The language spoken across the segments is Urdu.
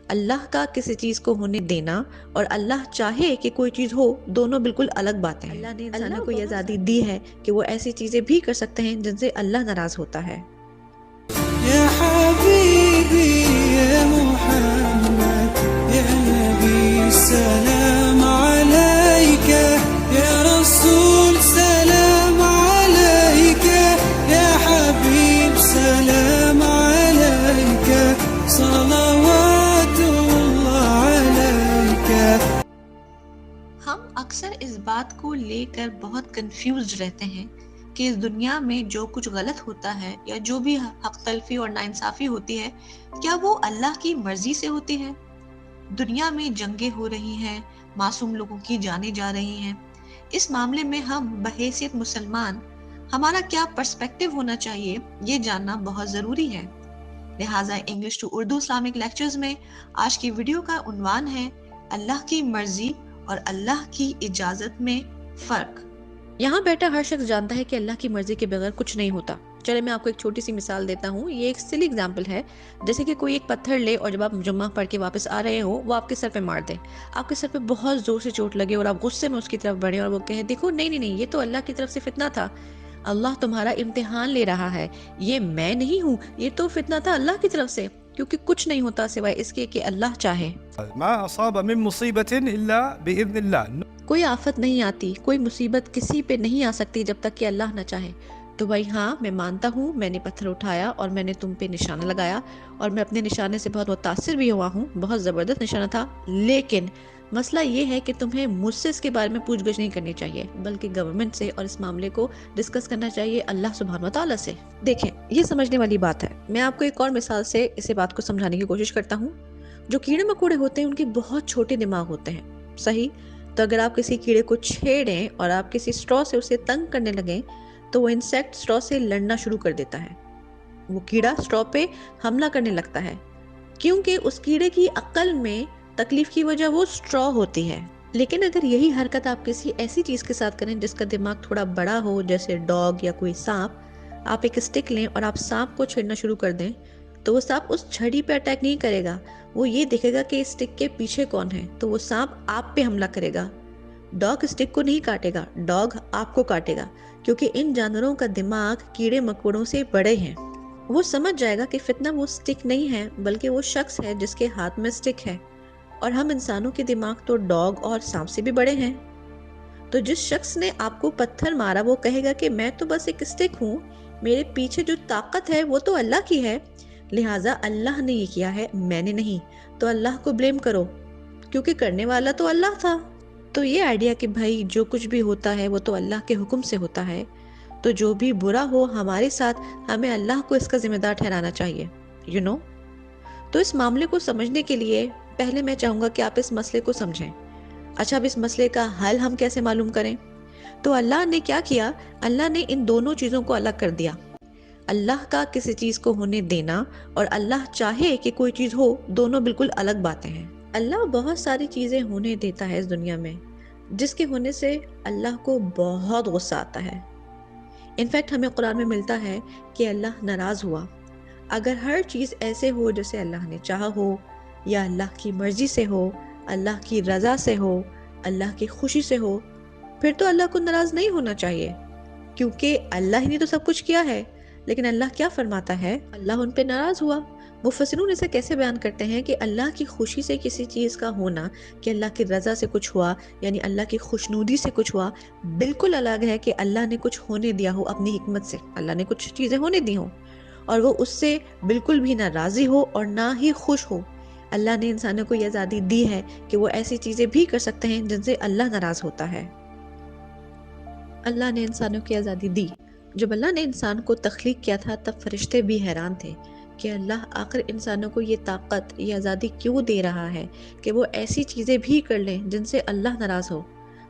اللہ کا کسی چیز کو ہونے دینا اور اللہ چاہے کہ کوئی چیز ہو، دونوں بالکل الگ باتیں ہیں۔ اللہ نے انسانوں کو یہ آزادی دی ہے کہ وہ ایسی چیزیں بھی کر سکتے ہیں جن سے اللہ ناراض ہوتا ہے۔ يا حبيبي يا محمد يا نبي سلام عليك يا رسول سلام عليك يا حبيب سلام عليك صلوات الله عليك۔ ہم اکثر اس بات کو لے کر بہت کنفیوزڈ رہتے ہیں کہ اس دنیا میں جو کچھ غلط ہوتا ہے یا جو بھی حق تلفی اور ناانصافی ہوتی ہے، کیا وہ اللہ کی مرضی سے ہوتی ہے؟ دنیا میں جنگیں ہو رہی ہیں، معصوم لوگوں کی جانیں جا رہی ہیں۔ اس معاملے میں ہم بحیثیت مسلمان ہمارا کیا پرسپیکٹو ہونا چاہیے، یہ جاننا بہت ضروری ہے۔ لہٰذا English to Urdu Islamic lectures میں آج کی ویڈیو کا عنوان ہے اللہ کی مرضی اور اللہ کی اجازت میں فرق۔ یہاں بیٹھا ہر شخص جانتا ہے کہ اللہ کی مرضی کے بغیر کچھ نہیں ہوتا۔ چلے میں آپ کو ایک چھوٹی سی مثال دیتا ہوں، یہ ایک سلی ایگزامپل ہے۔ جیسے کہ کوئی ایک پتھر لے اور جب آپ جمعہ پڑھ کے واپس آ رہے ہو، وہ آپ کے سر پہ مار دے، آپ کے سر پہ بہت زور سے چوٹ لگے اور آپ غصے میں اس کی طرف بڑھیں اور وہ کہے دیکھو نہیں، یہ تو اللہ کی طرف سے فتنہ تھا، اللہ تمہارا امتحان لے رہا ہے، یہ میں نہیں ہوں، یہ تو فتنہ تھا اللہ کی طرف سے، کیونکہ کچھ نہیں ہوتا سوائے اس کے کہ اللہ چاہے۔ ما أصاب من مصيبة إلا بإذن الله۔ کوئی آفت نہیں آتی، کوئی مصیبت کسی پہ نہیں آ سکتی جب تک کہ اللہ نہ چاہے۔ تو بھائی ہاں، میں مانتا ہوں میں نے پتھر اٹھایا اور میں نے تم پہ نشانہ لگایا اور میں اپنے نشانے سے بہت متاثر بھی ہوا ہوں، بہت زبردست نشانہ تھا، لیکن مسئلہ یہ ہے کہ تمہیں مجھ سے اس کے بارے میں پوچھ گچھ نہیں کرنی چاہیے، بلکہ گورنمنٹ سے اور اس معاملے کو ڈسکس کرنا چاہیے اللہ سبحانہ و تعالیٰ سے۔ دیکھیں، یہ سمجھنے والی بات ہے۔ میں آپ کو ایک اور مثال سے اسے بات کو سمجھانے کی کوشش کرتا ہوں۔ جو کیڑے مکوڑے ہوتے ہیں ان کے بہت چھوٹے دماغ ہوتے ہیں، صحیح؟ تو اگر آپ کسی کیڑے کو چھیڑیں اور آپ کسی اسٹرا سے اسے تنگ کرنے لگیں تو وہ انسیکٹ اسٹرا سے لڑنا شروع کر دیتا ہے، وہ کیڑا اسٹرا پہ حملہ کرنے لگتا ہے، کیونکہ اس کیڑے کی عقل میں تکلیف کی وجہ وہ اسٹرا ہوتی ہے۔ لیکن اگر یہی حرکت آپ کسی ایسی چیز کے ساتھ کریں جس کا دماغ تھوڑا بڑا ہو، جیسے ڈاگ یا کوئی سانپ، آپ ایک اسٹک لیں اور آپ سانپ کو چھیڑنا شروع کر دیں تو وہ سانپ اس چھڑی پہ اٹیک نہیں کرے گا، وہ یہ دیکھے گا کہ اس اسٹک کے پیچھے کون ہے، تو وہ سانپ آپ پہ حملہ کرے گا۔ ڈاگ اسٹک کو نہیں کاٹے گا، ڈاگ آپ کو کاٹے گا، کیونکہ ان جانوروں کا دماغ کیڑے مکوڑوں سے بڑے ہیں۔ وہ سمجھ جائے گا کہ فتنہ وہ اسٹک نہیں ہے بلکہ وہ شخص ہے جس کے ہاتھ میں اسٹک ہے، اور ہم انسانوں کے دماغ تو ڈاگ اور سانپ سے بھی بڑے ہیں۔ تو جس شخص نے آپ کو پتھر مارا وہ کہے گا کہ میں تو بس ایک اسٹک ہوں، میرے پیچھے جو طاقت ہے وہ تو اللہ کی ہے، لہٰذا اللہ نے یہ کیا ہے، میں نے نہیں، تو اللہ کو بلیم کرو، کیونکہ کرنے والا تو اللہ تھا۔ تو یہ آئیڈیا کہ بھائی جو کچھ بھی ہوتا ہے وہ تو اللہ کے حکم سے ہوتا ہے، تو جو بھی برا ہو ہمارے ساتھ ہمیں اللہ کو اس کا ذمہ دار ٹھہرانا چاہیے، تو اس معاملے کو سمجھنے کے لیے پہلے میں چاہوں گا کہ آپ اس مسئلے کو سمجھیں۔ اچھا، اب اس مسئلے کا حل ہم کیسے معلوم کریں؟ تو اللہ نے کیا کیا؟ اللہ نے ان دونوں چیزوں کو الگ کر دیا۔ اللہ کا کسی چیز کو ہونے دینا اور اللہ چاہے کہ کوئی چیز ہو، دونوں بالکل الگ باتیں ہیں۔ اللہ بہت ساری چیزیں ہونے دیتا ہے اس دنیا میں جس کے ہونے سے اللہ کو بہت غصہ آتا ہے۔ انفیکٹ ہمیں قرآن میں ملتا ہے کہ اللہ ناراض ہوا۔ اگر ہر چیز ایسے ہو جیسے اللہ نے چاہا ہو، یا اللہ کی مرضی سے ہو، اللہ کی رضا سے ہو، اللہ کی خوشی سے ہو، پھر تو اللہ کو ناراض نہیں ہونا چاہیے، کیونکہ اللہ ہی نے تو سب کچھ کیا ہے۔ لیکن اللہ کیا فرماتا ہے؟ اللہ ان پہ ناراض ہوا۔ مفسرون اسے کیسے بیان کرتے ہیں کہ اللہ کی خوشی سے کسی چیز کا ہونا، کہ اللہ کی رضا سے کچھ ہوا، یعنی اللہ کی خوشنودی سے کچھ ہوا، بالکل الگ ہے کہ اللہ نے کچھ ہونے دیا ہو اپنی حکمت سے، اللہ نے کچھ چیزیں ہونے دی ہوں اور وہ اس سے بالکل بھی نہ راضی ہو اور نہ ہی خوش ہو۔ اللہ نے انسانوں کو یہ آزادی دی ہے کہ وہ ایسی چیزیں بھی کر سکتے ہیں جن سے اللہ ناراض ہوتا ہے۔ اللہ نے انسانوں کی آزادی دی۔ جب اللہ نے انسان کو تخلیق کیا تھا تب فرشتے بھی حیران تھے کہ اللہ آخر انسانوں کو یہ طاقت، یہ آزادی کیوں دے رہا ہے کہ وہ ایسی چیزیں بھی کر لیں جن سے اللہ ناراض ہو۔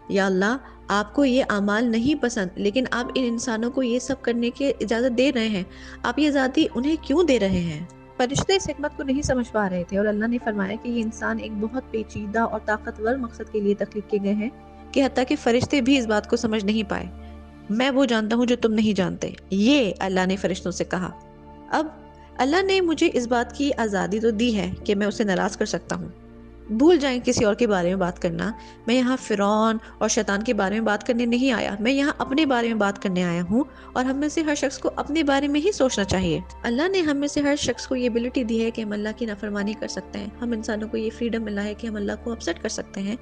یا اللہ، آپ کو یہ اعمال نہیں پسند لیکن آپ ان انسانوں کو یہ سب کرنے کی اجازت دے رہے ہیں، آپ یہ آزادی انہیں کیوں دے رہے ہیں؟ فرشتے اس حکمت کو نہیں سمجھ پا رہے تھے اور اللہ نے فرمایا کہ یہ انسان ایک بہت پیچیدہ اور طاقتور مقصد کے لیے تخلیق کیے گئے ہیں کہ حتیٰ کہ فرشتے بھی اس بات کو سمجھ نہیں پائے۔ میں وہ جانتا ہوں جو تم نہیں جانتے، یہ اللہ نے فرشتوں سے کہا۔ اب اللہ نے مجھے اس بات کی آزادی تو دی ہے کہ میں اسے ناراض کر سکتا ہوں۔ بھول جائیں کسی اور کے بارے میں بات کرنا، میں یہاں فرعون اور شیطان کے بارے میں بات کرنے نہیں آیا، میں یہاں اپنے بارے میں بات کرنے آیا ہوں، اور ہم میں سے ہر شخص کو اپنے بارے میں ہی سوچنا چاہیے۔ اللہ نے ہم میں سے ہر شخص کو یہ ایبلٹی دی ہے کہ ہم اللہ کی نافرمانی کر سکتے ہیں۔ ہم انسانوں کو یہ فریڈم ملا ہے کہ ہم اللہ کو اپسیٹ کر سکتے ہیں،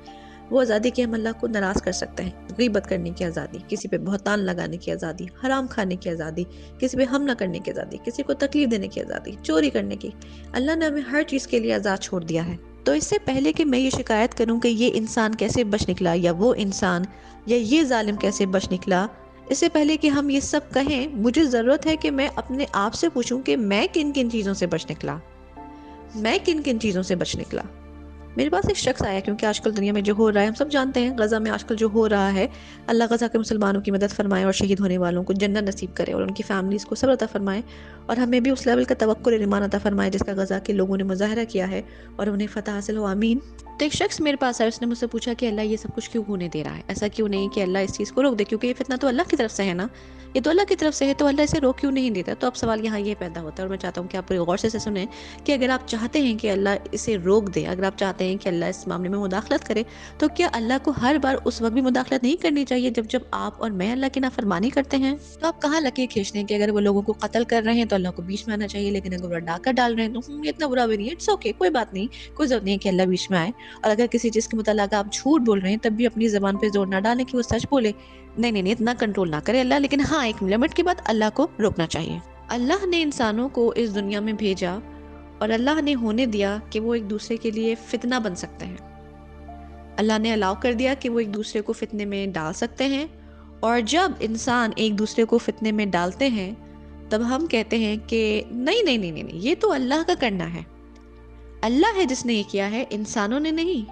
وہ آزادی کہ ہم اللہ کو ناراض کر سکتے ہیں۔ غیبت کرنے کی آزادی، کسی پہ بہتان لگانے کی آزادی، حرام کھانے کی آزادی، کسی پہ ہم نہ کرنے کی آزادی، کسی کو تکلیف دینے کی آزادی، چوری کرنے کی۔ اللہ نے ہمیں ہر چیز کے لیے آزاد چھوڑ دیا ہے۔ تو اس سے پہلے کہ میں یہ شکایت کروں کہ یہ انسان کیسے بچ نکلا، یا وہ انسان یا یہ ظالم کیسے بچ نکلا، اس سے پہلے کہ ہم یہ سب کہیں، مجھے ضرورت ہے کہ میں اپنے آپ سے پوچھوں کہ میں کن کن چیزوں سے بچ نکلا، میں کن کن چیزوں سے بچ نکلا۔ میرے پاس ایک شخص آیا، کیونکہ آج کل دنیا میں جو ہو رہا ہے ہم سب جانتے ہیں، غزہ میں آج کل جو ہو رہا ہے، اللہ غزہ کے مسلمانوں کی مدد فرمائے اور شہید ہونے والوں کو جنت نصیب کرے اور ان کی فیملیز کو صبر عطا فرمائے، اور ہمیں بھی اس لیول کا توکل اور ایمان عطا فرمائے جس کا غزہ کے لوگوں نے مظاہرہ کیا ہے، اور انہیں فتح حاصل ہو، آمین۔ تو ایک شخص میرے پاس آیا، اس نے مجھ سے پوچھا کہ اللہ یہ سب کچھ کیوں ہونے دے رہا ہے، ایسا کیوں نہیں کہ اللہ اس چیز کو روک دے، کیونکہ یہ فتنہ تو اللہ کی طرف سے ہے نا، یہ تو اللہ کی طرف سے ہے، تو اللہ اسے روک کیوں نہیں دیتا۔ تو اب سوال یہاں یہ پیدا ہوتا ہے، اور میں چاہتا ہوں کہ آپ غور سے سنیں کہ اگر آپ چاہتے ہیں کہ اللہ اسے روک دے، اگر آپ چاہتے ہیں کہ اللہ اس معاملے میں مداخلت کرے، تو کیا اللہ کو ہر بار اس وقت بھی مداخلت نہیں کرنی چاہیے جب آپ اور میں اللہ کی نافرمانی کرتے ہیں؟ تو آپ کہاں لکیر کھینچتے ہیں کہ اگر وہ لوگوں کو قتل کر رہے ہیں تو اللہ کو بیچ میں آنا چاہیے، لیکن اگر وہ ڈاکہ ڈال رہے ہیں تو یہ اتنا برا بھی نہیں ہے، اٹس اوکے، کوئی بات نہیں، کوئی ضرورت نہیں ہے کہ اللہ بیچ میں آئے۔ اور اگر کسی چیز کے متعلق آپ جھوٹ بول رہے ہیں تب بھی اپنی زبان پہ زور نہ ڈالیں کہ وہ سچ بولے، نہیں، اتنا کنٹرول نہ کرے اللہ، لیکن ہاں ایک لمٹ کے بعد اللہ کو روکنا چاہیے۔ اللہ نے انسانوں کو اس دنیا میں بھیجا، اور اللہ نے ہونے دیا کہ وہ ایک دوسرے کے لیے فتنہ بن سکتے ہیں۔ اللہ نے الاؤ کر دیا کہ وہ ایک دوسرے کو فتنے میں ڈال سکتے ہیں، اور جب انسان ایک دوسرے کو فتنے میں ڈالتے ہیں تب ہم کہتے ہیں کہ نہیں، یہ تو اللہ کا کرنا ہے، اللہ ہے جس نے یہ کیا ہے، انسانوں نے نہیں۔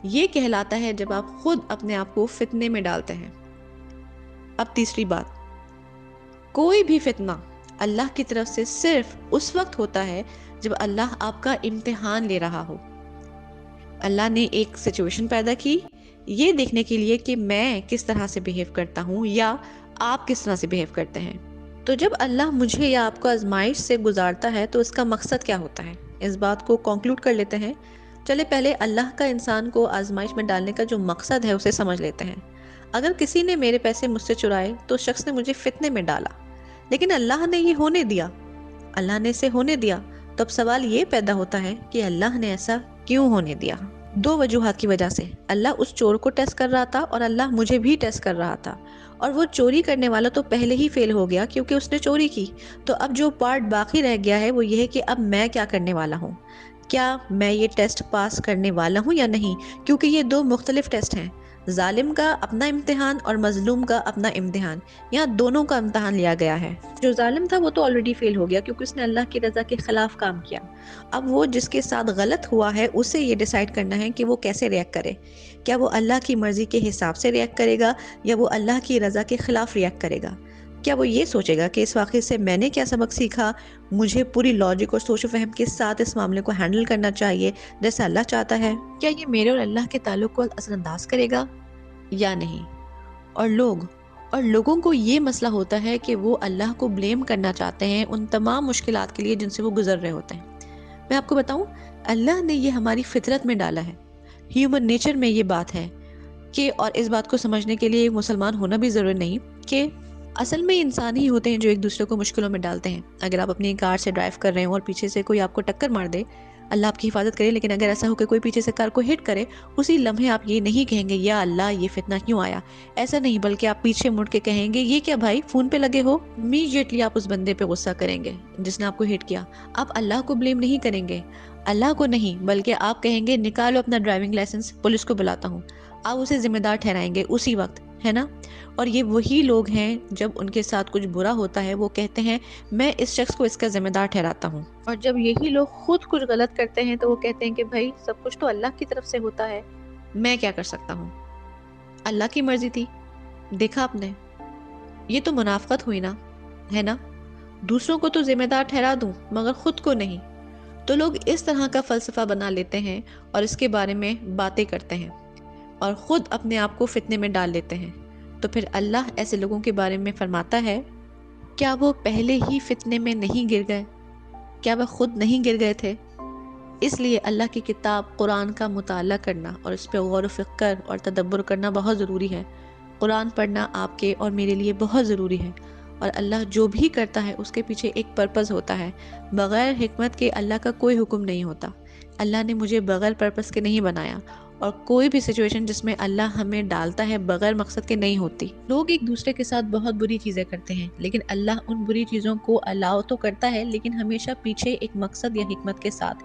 یہ کہلاتا ہے جب آپ خود اپنے آپ کو فتنے میں ڈالتے ہیں۔ اب تیسری بات، کوئی بھی فتنہ اللہ کی طرف سے صرف اس وقت ہوتا ہے جب اللہ آپ کا امتحان لے رہا ہو۔ اللہ نے ایک سچویشن پیدا کی یہ دیکھنے کے لیے کہ میں کس طرح سے بیہیو کرتا ہوں یا آپ کس طرح سے بیہیو کرتے ہیں۔ تو جب اللہ مجھے یا آپ کو آزمائش سے گزارتا ہے تو اس کا مقصد کیا ہوتا ہے، اس بات کو کنکلوڈ کر لیتے ہیں۔ چلے پہلے اللہ کا انسان کو آزمائش میں ڈالنے کا جو مقصد ہے اسے سمجھ لیتے ہیں۔ اگر کسی نے میرے پیسے مجھ سے چرائے تو شخص نے مجھے فتنے میں ڈالا، لیکن اللہ نے یہ ہونے دیا، اللہ نے اسے ہونے دیا، تو اب سوال یہ پیدا ہوتا ہے کہ اللہ نے ایسا کیوں ہونے دیا؟ دو وجوہات کی وجہ سے۔ اللہ اس چور کو ٹیسٹ کر رہا تھا اور اللہ مجھے بھی ٹیسٹ کر رہا تھا، اور وہ چوری کرنے والا تو پہلے ہی فیل ہو گیا کیونکہ اس نے چوری کی۔ تو اب جو پارٹ باقی رہ گیا ہے وہ یہ ہے کہ اب میں کیا کرنے والا ہوں، کیا میں یہ ٹیسٹ پاس کرنے والا ہوں یا نہیں، کیونکہ یہ دو مختلف ٹیسٹ ہیں، ظالم کا اپنا امتحان اور مظلوم کا اپنا امتحان، یہاں دونوں کا امتحان لیا گیا ہے۔ جو ظالم تھا وہ تو آلریڈی فیل ہو گیا کیونکہ اس نے اللہ کی رضا کے خلاف کام کیا۔ اب وہ جس کے ساتھ غلط ہوا ہے اسے یہ ڈیسائیڈ کرنا ہے کہ وہ کیسے ریئیکٹ کرے، کیا وہ اللہ کی مرضی کے حساب سے ریئیکٹ کرے گا یا وہ اللہ کی رضا کے خلاف ریئیکٹ کرے گا۔ کیا وہ یہ سوچے گا کہ اس واقعے سے میں نے کیا سبق سیکھا، مجھے پوری لاجک اور سوچ و فہم کے ساتھ اس معاملے کو ہینڈل کرنا چاہیے جیسا اللہ چاہتا ہے، کیا یہ میرے اور اللہ کے تعلق کو اثر انداز کرے گا یا نہیں۔ اور لوگوں کو یہ مسئلہ ہوتا ہے کہ وہ اللہ کو بلیم کرنا چاہتے ہیں ان تمام مشکلات کے لیے جن سے وہ گزر رہے ہوتے ہیں۔ میں آپ کو بتاؤں، اللہ نے یہ ہماری فطرت میں ڈالا ہے، ہیومن نیچر میں یہ بات ہے کہ، اور اس بات کو سمجھنے کے لیے مسلمان ہونا بھی ضروری نہیں، کہ اصل میں انسان ہی ہوتے ہیں جو ایک دوسرے کو مشکلوں میں ڈالتے ہیں۔ اگر آپ اپنی کار سے ڈرائیو کر رہے ہوں اور پیچھے سے کوئی آپ کو ٹکر مار دے، اللہ آپ کی حفاظت کرے، لیکن اگر ایسا ہو کہ کوئی پیچھے سے کار کو ہٹ کرے، اسی لمحے آپ یہ نہیں کہیں گے یا اللہ یہ فتنہ کیوں آیا، ایسا نہیں، بلکہ آپ پیچھے مڑ کے کہیں گے یہ کیا بھائی فون پہ لگے ہو، امیڈیٹلی آپ اس بندے پہ غصہ کریں گے جس نے آپ کو ہٹ کیا۔ آپ اللہ کو بلیم نہیں کریں گے، اللہ کو نہیں، بلکہ آپ کہیں گے نکالو اپنا ڈرائیونگ لائسنس، پولیس کو بلاتا ہوں، آپ اسے ذمہ دار ٹھہرائیں گے اسی وقت، ہے نا۔ اور یہ وہی لوگ ہیں جب ان کے ساتھ کچھ برا ہوتا ہے وہ کہتے ہیں میں اس شخص کو اس کا ذمہ دار ٹھہراتا ہوں، اور جب یہی لوگ خود کچھ غلط کرتے ہیں تو وہ کہتے ہیں کہ بھائی سب کچھ تو اللہ کی طرف سے ہوتا ہے، میں کیا کر سکتا ہوں، اللہ کی مرضی تھی۔ دیکھا آپ نے، یہ تو منافقت ہوئی نا، ہے نا، دوسروں کو تو ذمہ دار ٹھہرا دوں مگر خود کو نہیں۔ تو لوگ اس طرح کا فلسفہ بنا لیتے ہیں اور اس کے بارے میں باتیں کرتے ہیں اور خود اپنے آپ کو فتنے میں ڈال لیتے ہیں۔ تو پھر اللہ ایسے لوگوں کے بارے میں فرماتا ہے کیا وہ پہلے ہی فتنے میں نہیں گر گئے؟ کیا وہ خود نہیں گر گئے تھے؟ اس لیے اللہ کی کتاب قرآن کا مطالعہ کرنا اور اس پہ غور و فکر اور تدبر کرنا بہت ضروری ہے۔ قرآن پڑھنا آپ کے اور میرے لیے بہت ضروری ہے، اور اللہ جو بھی کرتا ہے اس کے پیچھے ایک پرپز ہوتا ہے۔ بغیر حکمت کے اللہ کا کوئی حکم نہیں ہوتا۔ اللہ نے مجھے بغیر پرپز کے نہیں بنایا، اور کوئی بھی سچویشن جس میں اللہ ہمیں ڈالتا ہے بغیر مقصد کے نہیں ہوتی۔ لوگ ایک دوسرے کے ساتھ بہت بری چیزیں کرتے ہیں، لیکن اللہ ان بری چیزوں کو الاؤ تو کرتا ہے، لیکن ہمیشہ پیچھے ایک مقصد یا حکمت کے ساتھ۔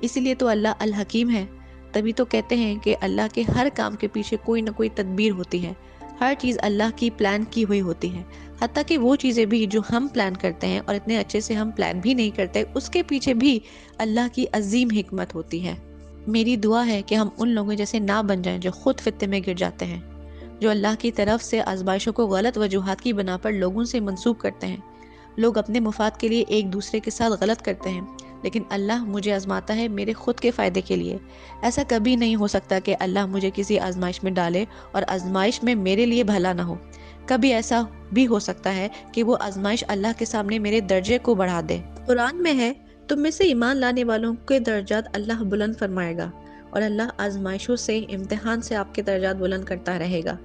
اسی لیے تو اللہ الحکیم ہے۔ تبھی تو کہتے ہیں کہ اللہ کے ہر کام کے پیچھے کوئی نہ کوئی تدبیر ہوتی ہے۔ ہر چیز اللہ کی پلان کی ہوئی ہوتی ہے، حتیٰ کہ وہ چیزیں بھی جو ہم پلان کرتے ہیں اور اتنے اچھے سے ہم پلان بھی نہیں کرتے، اس کے پیچھے بھی اللہ کی عظیم حکمت ہوتی ہے۔ میری دعا ہے کہ ہم ان لوگوں جیسے نہ بن جائیں جو خود فتنے میں گر جاتے ہیں، جو اللہ کی طرف سے آزمائشوں کو غلط وجوہات کی بنا پر لوگوں سے منسوب کرتے ہیں۔ لوگ اپنے مفاد کے لیے ایک دوسرے کے ساتھ غلط کرتے ہیں، لیکن اللہ مجھے آزماتا ہے میرے خود کے فائدے کے لیے۔ ایسا کبھی نہیں ہو سکتا کہ اللہ مجھے کسی آزمائش میں ڈالے اور آزمائش میں میرے لیے بھلا نہ ہو۔ کبھی ایسا بھی ہو سکتا ہے کہ وہ آزمائش اللہ کے سامنے میرے درجے کو بڑھا دے۔ قرآن میں ہے، تم میں سے ایمان لانے والوں کے درجات اللہ بلند فرمائے گا، اور اللہ آزمائشوں سے، امتحان سے آپ کے درجات بلند کرتا رہے گا۔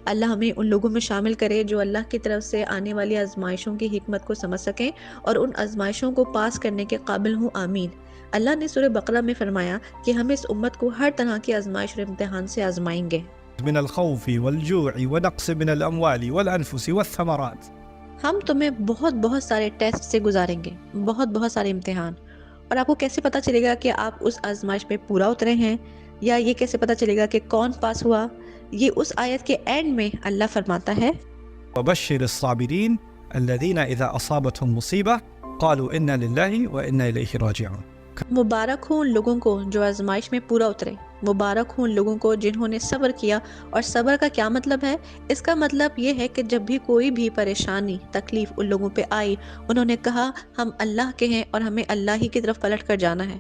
اللہ ہمیں ان لوگوں میں شامل کرے جو اللہ کی طرف سے آنے والی آزمائشوں کی حکمت کو سمجھ سکیں اور ان آزمائشوں کو پاس کرنے کے قابل ہوں، آمین۔ اللہ نے سورہ بقرہ میں فرمایا کہ ہم اس امت کو ہر طرح کی آزمائش اور امتحان سے آزمائیں گے۔ من الخوف والجوع ونقص من الأموال والأنفس والثمرات۔ ہم تمہیں بہت بہت سارے ٹیسٹ سے گزاریں گے، بہت بہت سارے امتحان، اور آپ کو کیسے پتہ چلے گا کہ آپ اس آزمائش میں پورا اترے ہیں، یا یہ کیسے پتہ چلے گا کہ کون پاس ہوا؟ یہ اس آیت کے اینڈ میں اللہ فرماتا ہے، وبشر الصابرين الذين إذا أصابتهم مصيبة قالوا إنا لله وإنا إليه راجعون۔ مبارک ہوں ان لوگوں کو جو آزمائش میں پورا اترے، مبارک ہوں ان لوگوں کو جنہوں نے صبر کیا۔ اور صبر کا کیا مطلب ہے؟ اس کا مطلب یہ ہے کہ جب بھی کوئی بھی پریشانی، تکلیف ان لوگوں پہ آئی، انہوں نے کہا ہم اللہ کے ہیں اور ہمیں اللہ ہی کی طرف پلٹ کر جانا ہے۔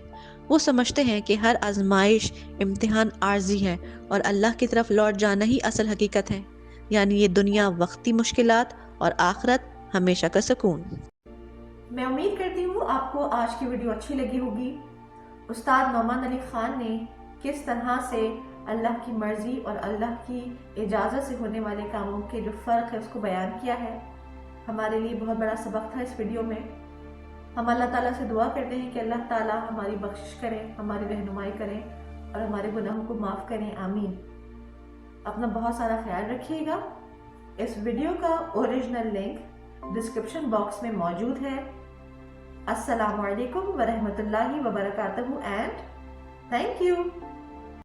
وہ سمجھتے ہیں کہ ہر آزمائش، امتحان عارضی ہے، اور اللہ کی طرف لوٹ جانا ہی اصل حقیقت ہے، یعنی یہ دنیا وقتی مشکلات اور آخرت ہمیشہ کا سکون۔ میں امید کرتی ہوں آپ کو آج کی ویڈیو اچھی لگی ہوگی۔ استاد نعمان علی خان نے کس طرح سے اللہ کی مرضی اور اللہ کی اجازت سے ہونے والے کاموں کے جو فرق ہے اس کو بیان کیا ہے۔ ہمارے لیے بہت بڑا سبق تھا اس ویڈیو میں۔ ہم اللہ تعالیٰ سے دعا کرتے ہیں کہ اللہ تعالیٰ ہماری بخشش کریں، ہماری رہنمائی کریں اور ہمارے گناہوں کو معاف کریں، آمین۔ اپنا بہت سارا خیال رکھیے گا۔ اس ویڈیو کا اوریجنل لنک ڈسکرپشن باکس میں موجود ہے۔ السلام علیکم ورحمۃ اللہ وبرکاتہ اینڈ تھینک یو۔